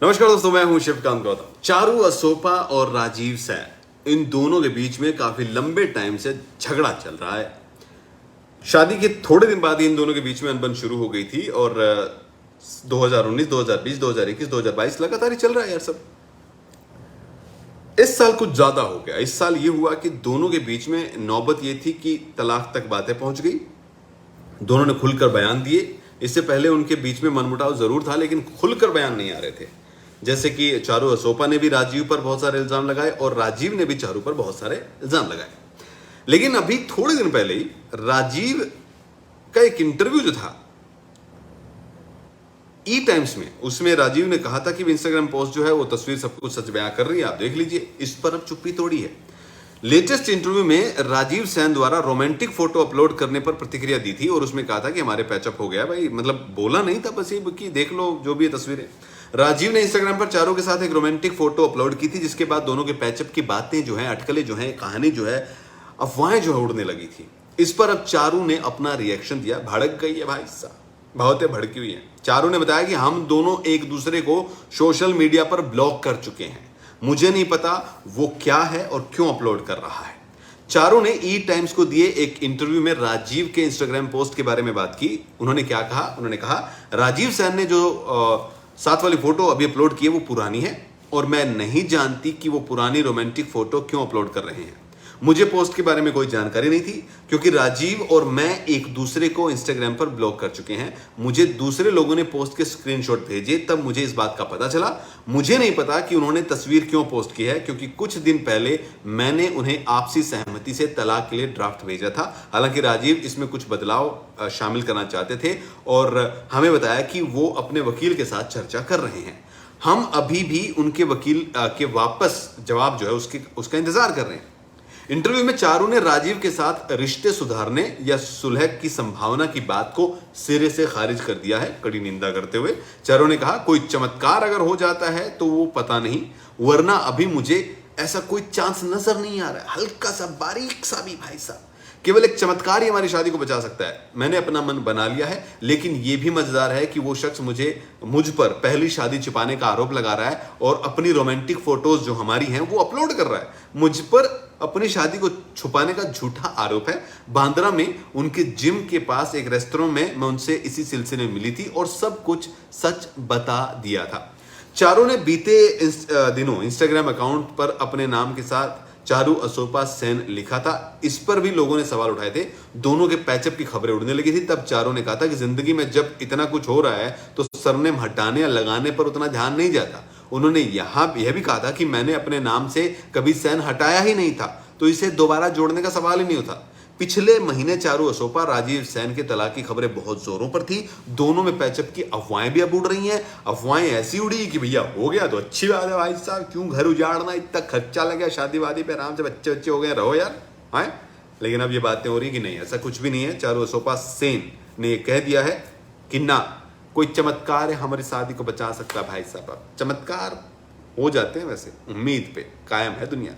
नमस्कार दोस्तों, मैं हूं शिवकांत गौतम। चारू असोपा और राजीव सैन, इन दोनों के बीच में काफी लंबे टाइम से झगड़ा चल रहा है। शादी के थोड़े दिन बाद ही इन दोनों के बीच में अनबन शुरू हो गई थी और 2019, 2020, 2021, 2022 लगातार ही चल रहा है यार सब। इस साल कुछ ज्यादा हो गया। इस साल ये हुआ कि दोनों के बीच में नौबत ये थी कि तलाक तक बातें पहुंच गई। दोनों ने खुलकर बयान दिए। इससे पहले उनके बीच में मनमुटाव जरूर था, लेकिन खुलकर बयान नहीं आ रहे थे। जैसे कि चारू असोपा ने भी राजीव पर बहुत सारे इल्जाम लगाए और राजीव ने भी चारू पर बहुत सारे इल्जाम लगाए। लेकिन अभी थोड़े दिन पहले ही राजीव का एक इंटरव्यू जो था ई टाइम्स में, उसमें राजीव ने कहा था कि इंस्टाग्राम पोस्ट जो है वो तस्वीर सब कुछ सच बयां कर रही है, आप देख लीजिए। इस पर अब चुप्पी तोड़ी है। लेटेस्ट इंटरव्यू में राजीव सैन द्वारा रोमांटिक फोटो अपलोड करने पर प्रतिक्रिया दी थी और उसमें कहा था कि हमारे पैचअप हो गया भाई, मतलब बोला नहीं था, बस ये कि देख लो जो भी है तस्वीरें। राजीव ने इंस्टाग्राम पर चारू के साथ एक रोमांटिक फोटो अपलोड की थी, जिसके बाद दोनों के पैचअप की बातें जो है, अटकलें जो है, कहानी जो है, अफवाहें जो है उड़ने लगी थी। इस पर अब चारू ने अपना रिएक्शन दिया। भड़क गई है भाई साहब, बहुत भड़की हुई है। चारू ने बताया कि हम दोनों एक दूसरे को सोशल मीडिया पर ब्लॉक कर चुके हैं। मुझे नहीं पता वो क्या है और क्यों अपलोड कर रहा है। चारू ने ई टाइम्स को दिए एक इंटरव्यू में राजीव के इंस्टाग्राम पोस्ट के बारे में बात की। उन्होंने क्या कहा? उन्होंने कहा, राजीव सैन ने जो साथ वाली फोटो अभी अपलोड की है वो पुरानी है और मैं नहीं जानती कि वो पुरानी रोमांटिक फोटो क्यों अपलोड कर रहे हैं। मुझे पोस्ट के बारे में कोई जानकारी नहीं थी क्योंकि राजीव और मैं एक दूसरे को इंस्टाग्राम पर ब्लॉक कर चुके हैं। मुझे दूसरे लोगों ने पोस्ट के स्क्रीनशॉट भेजे, तब मुझे इस बात का पता चला। मुझे नहीं पता कि उन्होंने तस्वीर क्यों पोस्ट की है, क्योंकि कुछ दिन पहले मैंने उन्हें आपसी सहमति से तलाक के लिए ड्राफ्ट भेजा था। हालांकि राजीव इसमें कुछ बदलाव शामिल करना चाहते थे और हमें बताया कि वो अपने वकील के साथ चर्चा कर रहे हैं। हम अभी भी उनके वकील के वापस जवाब जो है उसका इंतजार कर रहे हैं। इंटरव्यू में चारू ने राजीव के साथ रिश्ते सुधारने या सुलह की संभावना की बात को सिरे से खारिज कर दिया है, कड़ी निंदा करते हुए। चारू ने कहा, कोई चमत्कार अगर हो जाता है तो वो पता नहीं, वरना अभी मुझे ऐसा कोई चांस नजर नहीं आ रहा है। हल्का सा, बारीक सा भी भाई साहब, केवल एक चमत्कार ही हमारी शादी को बचा सकता है। मैंने अपना मन बना लिया है, लेकिन यह भी मजेदार है कि वो शख्स मुझ पर पहली शादी छिपाने का आरोप लगा रहा है और अपनी रोमांटिक फोटोज जो हमारी हैं वो अपलोड कर रहा है। मुझ पर अपनी शादी को छुपाने का झूठा आरोप है। बांद्रा में उनके जिम के पास एक रेस्टोरेंट में मैं उनसे इसी सिलसिले में मिली थी और सब कुछ सच बता दिया था। चारू ने बीते दिनों इंस्टाग्राम अकाउंट पर अपने नाम के साथ चारू असोपा सेन लिखा था। इस पर भी लोगों ने सवाल उठाए थे। दोनों के पैचअप की खबरें उड़ने लगी थी। तब चारू ने कहा था कि जिंदगी में जब इतना कुछ हो रहा है तो सरनेम हटाने या लगाने पर उतना ध्यान नहीं जाता। उन्होंने यह भी कहा था कि मैंने अपने नाम से कभी सेन हटाया ही नहीं था, तो इसे दोबारा जोड़ने का सवाल ही नहीं होता। पिछले महीने चारू असोपा राजीव सैन के तलाक की खबरें बहुत जोरों पर थी। दोनों में पैचअप की अफवाहें भी अब उड़ रही हैं। अफवाहें ऐसी उड़ी कि भैया हो गया तो अच्छी बात है भाई साहब, क्यों घर उजाड़ना, इतना खर्चा लग गया शादी वादी पे, आराम से बच्चे हो गए, रहो यार, है। लेकिन अब ये बातें हो रही कि नहीं, ऐसा कुछ भी नहीं है। चारू असोपा सेन ने कह दिया है कि ना कोई चमत्कार है हमारी शादी को बचा सकता। भाई साहब, चमत्कार हो जाते हैं, वैसे उम्मीद पे कायम है दुनिया।